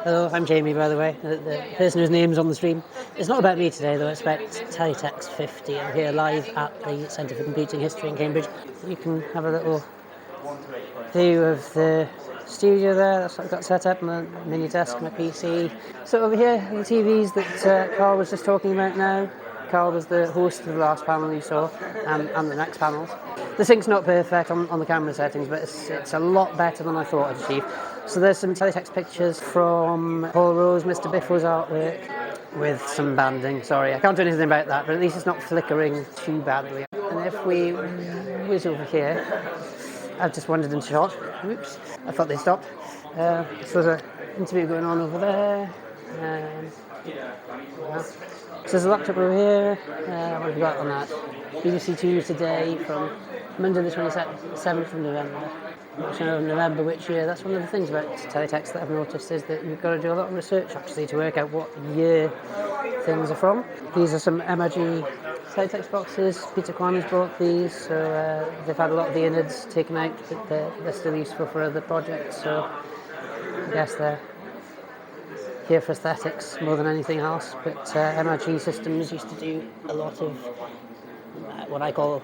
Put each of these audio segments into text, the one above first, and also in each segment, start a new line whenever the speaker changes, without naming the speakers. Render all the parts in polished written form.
Hello, I'm Jamie, by the way, the person whose name's on the stream. It's not about me today, though. It's about Teletext 50. I'm here live at the Centre for Computing History in Cambridge. You can have a little view of the studio there. That's what I've got set up, my mini desk, my PC. So over here are the TVs that Carl was just talking about now. Carl was the host of the last panel you saw, and the next panels. The sync's not perfect on the camera settings, but it's a lot better than I thought I'd achieve. So there's some Teletext pictures from Paul Rose, Mr. Biffo's artwork, with some banding. Sorry, I can't do anything about that, but at least it's not flickering too badly. And if we whiz over here, I've just wandered into shot. Oops, I thought they stopped. So there's an interview going on over there. So there's a laptop over here. What have we got on that? BBC Two today from Monday the 27th of November. Not sure of November which year. That's one of the things about Teletext that I've noticed is that you've got to do a lot of research actually to work out what year things are from. These are some MRG Teletext boxes. Peter Kwan has brought these, so they've had a lot of the innards taken out, but they're still useful for other projects, so I guess they're here for aesthetics more than anything else. But MRG Systems used to do a lot of what I call,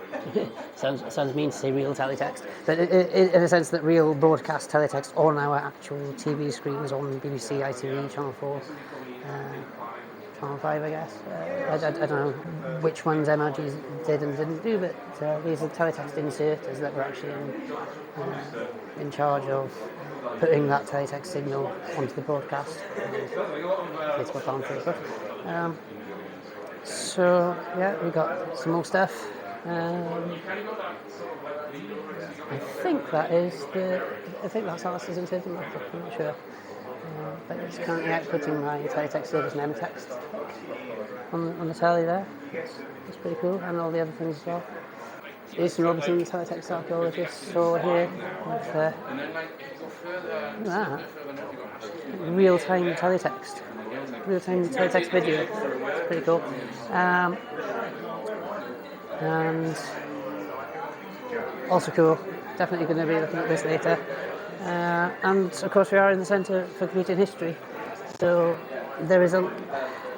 sounds mean to say real teletext, but in a sense that real broadcast teletext on our actual TV screens on BBC, ITV, Channel 4, Channel 5 I guess. I don't know which ones MRG did and didn't do, but these are teletext inserters that were actually in charge of putting that teletext signal onto the broadcast. So yeah, we got some more stuff. I think that's Alistair's Insertomatic, I'm not sure. But it's currently outputting my Teletext service name text on the telly there. It's pretty cool, and all the other things as well. Jason Robertson, Teletext archaeologist, saw here with that real-time teletext. Real-time teletext video. It's pretty cool. And also cool. Definitely going to be looking at this later. And of course we are in the Centre for Computing History, so there is a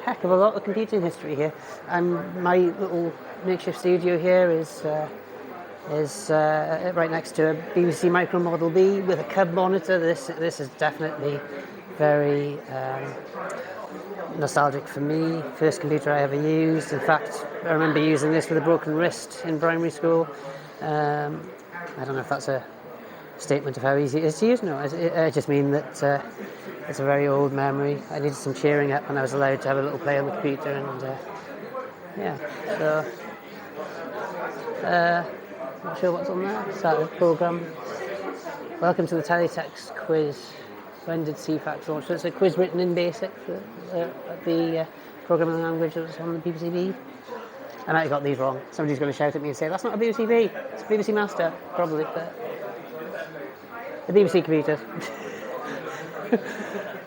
heck of a lot of computing history here. And my little makeshift studio here is right next to a BBC Micro Model B with a cub monitor. This is definitely very nostalgic for me. First computer I ever used. In fact, I remember using this with a broken wrist in primary school. I don't know if that's a statement of how easy it is to use. No, I just mean that it's a very old memory. I needed some cheering up when I was allowed to have a little play on the computer, and yeah. So not sure what's on there. Start the program. Welcome to the Teletext quiz. When did Ceefax launch? So it's a quiz written in BASIC for the programming language that was on the BBC B. I might have got these wrong. Somebody's going to shout at me and say, that's not a BBC B, it's a BBC Master, probably, but the BBC computers.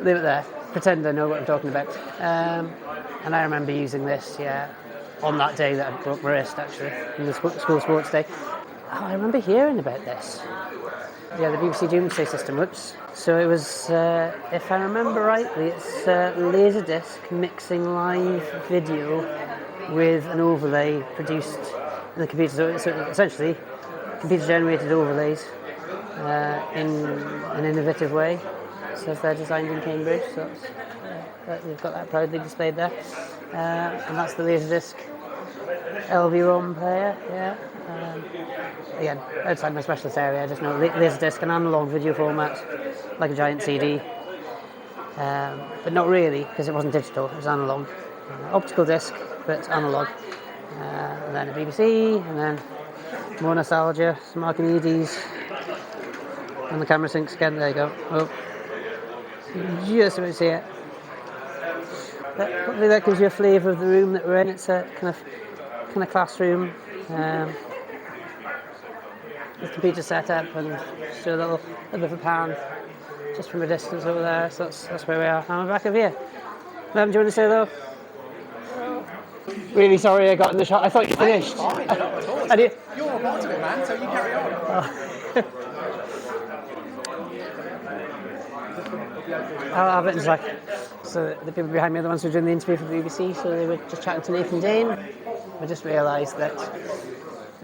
Leave it there. Pretend I know what I'm talking about. And I remember using this, on that day that I broke my wrist, actually, in the school sports day. Oh, I remember hearing about this. Yeah, the BBC Domesday system, whoops. So it was, if I remember rightly, it's LaserDisc mixing live video with an overlay produced in the computer. So essentially, computer-generated overlays in an innovative way. So they're designed in Cambridge, so we've got that proudly displayed there. And that's the LaserDisc LV-ROM player, again, outside my specialist area, I just know LaserDisc, an analog video format, like a giant CD. But not really, because it wasn't digital, it was analog. Optical disc, but analog. And then a BBC, and then more nostalgia, some Archimedes. And the camera syncs again, there you go. Oh, just about to see it. Hopefully that gives you a flavour of the room that we're in. It's a kind of classroom. With computer set up and just do a bit of a pan just from a distance over there. So that's where we are. I'm back over here. Madam, do you want to say hello? Really sorry I got in the shot. I thought you finished.
Fine, not at all. You're a part of it, man, so you carry on.
I'll have it in a sec. So the people behind me are the ones who were doing the interview for the BBC, so they were just chatting to Nathan Dane. I just realised that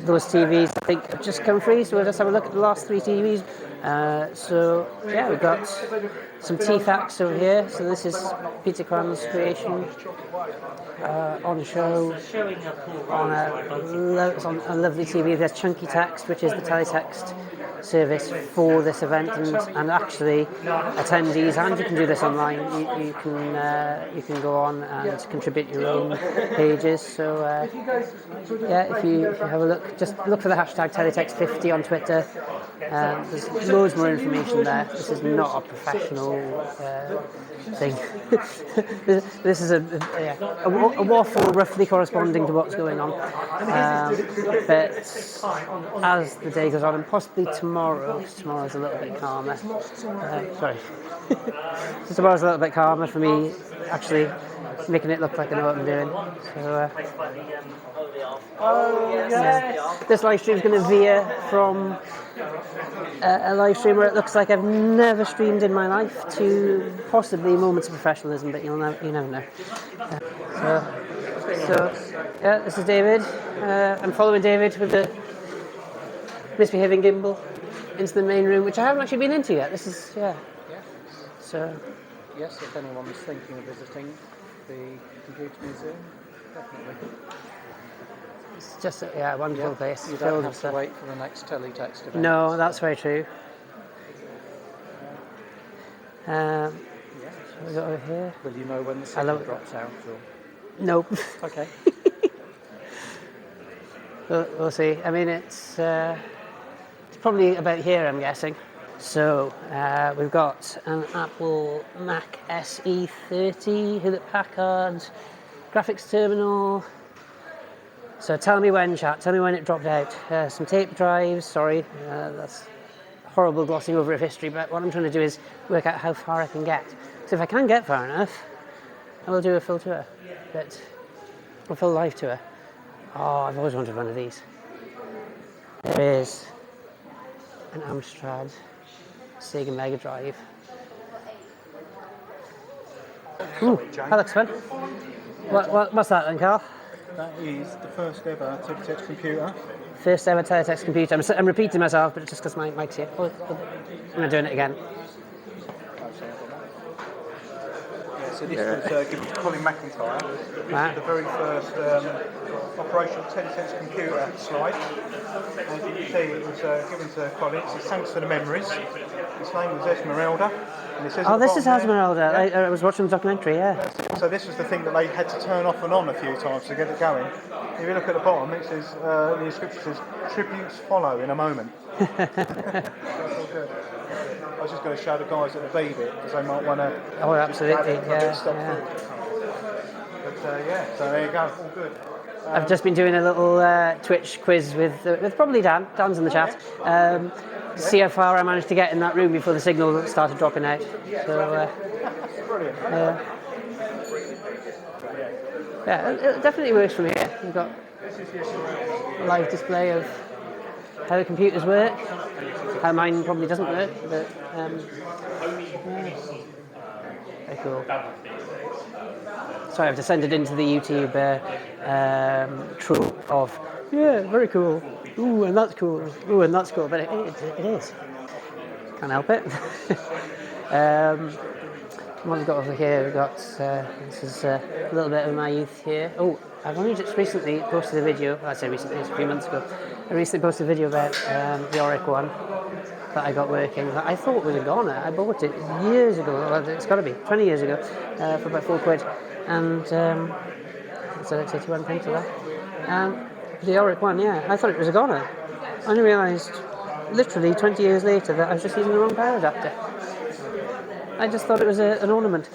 those TVs, I think, have just come free, so we'll just have a look at the last 3 TVs. So yeah, we've got some Ceefax over here. So this is Peter Kwan's creation on show on a lovely TV. There's Chunky Text, which is the teletext service for this event, and actually attendees, and you can do this online. You can go on and contribute your own pages. So yeah, if you have a look, just look for the hashtag Teletext50 on Twitter. There's loads more information there. This is not a professional thing. This is a waffle roughly corresponding to what's going on. But as the day goes on, and possibly tomorrow, because tomorrow's a little bit calmer. Sorry. So tomorrow's a little bit calmer for me, actually making it look like I know what I'm doing. So, this live stream is going to veer from a live stream where it looks like I've never streamed in my life to possibly moments of professionalism, but you never know. So yeah, this is David. I'm following David with the misbehaving gimbal into the main room, which I haven't actually been into yet. This is, yeah. So.
Yes, if anyone's thinking of visiting the computer museum, definitely.
It's just a wonderful place.
You don't have to wait for the next Teletext event.
No, that's very true. What we got over here?
Will you know when the signal drops out? Or?
Nope.
Okay.
We'll see. I mean, it's probably about here, I'm guessing. So we've got an Apple Mac SE30, Hewlett-Packard graphics terminal. So tell me when, chat. Tell me when it dropped out. Some tape drives. Sorry, that's horrible glossing over of history. But what I'm trying to do is work out how far I can get. So if I can get far enough, I will do a full tour, a full live tour. Oh, I've always wanted one of these. There is an Amstrad Sega Mega Drive. Ooh, that looks fun. What's that then, Carl?
That is the first ever Teletext computer.
First ever Teletext computer. I'm repeating myself, but it's just because my mic's here. I'm not doing it again.
Yeah, so this was given to Colin McIntyre. This
Wow.
is the very first operational Teletext computer slide. As you can see, it was given to Colin. It's thanks for the memories. His name was Esmeralda. And it says
This is Esmeralda.
Yeah.
I was watching the documentary, yeah.
So this was the thing that they had to turn off and on a few times to get it going. If you look at the bottom, it says, the inscription says, "Tributes follow in a moment." That's all good. I was just going to show the guys at the B bit, because they might want to...
Oh, absolutely, yeah.
So there you go, all good.
I've just been doing a little Twitch quiz with probably Dan. Dan's in the chat. See how far I managed to get in that room before the signal started dropping out. So,
Brilliant.
Yeah, it definitely works from here. We've got a live display of how the computers work, how mine probably doesn't work, but yeah. Very cool. Sorry, I've descended into the YouTube trope of, yeah, very cool, ooh, and that's cool, ooh, and that's cool, but it is. Can't help it. What have we got over here? We've got, this is a little bit of my youth here. Oh, I've only just recently posted a video, I say recently, it's a few months ago. I recently posted a video about the Oric one that I got working, that I thought was a goner. I bought it years ago, well, it's got to be, 20 years ago, for about £4. And it's a 81 pence of that. The Oric one, yeah, I thought it was a goner. I only realised, literally 20 years later, that I was just using the wrong power adapter. I just thought it was an ornament.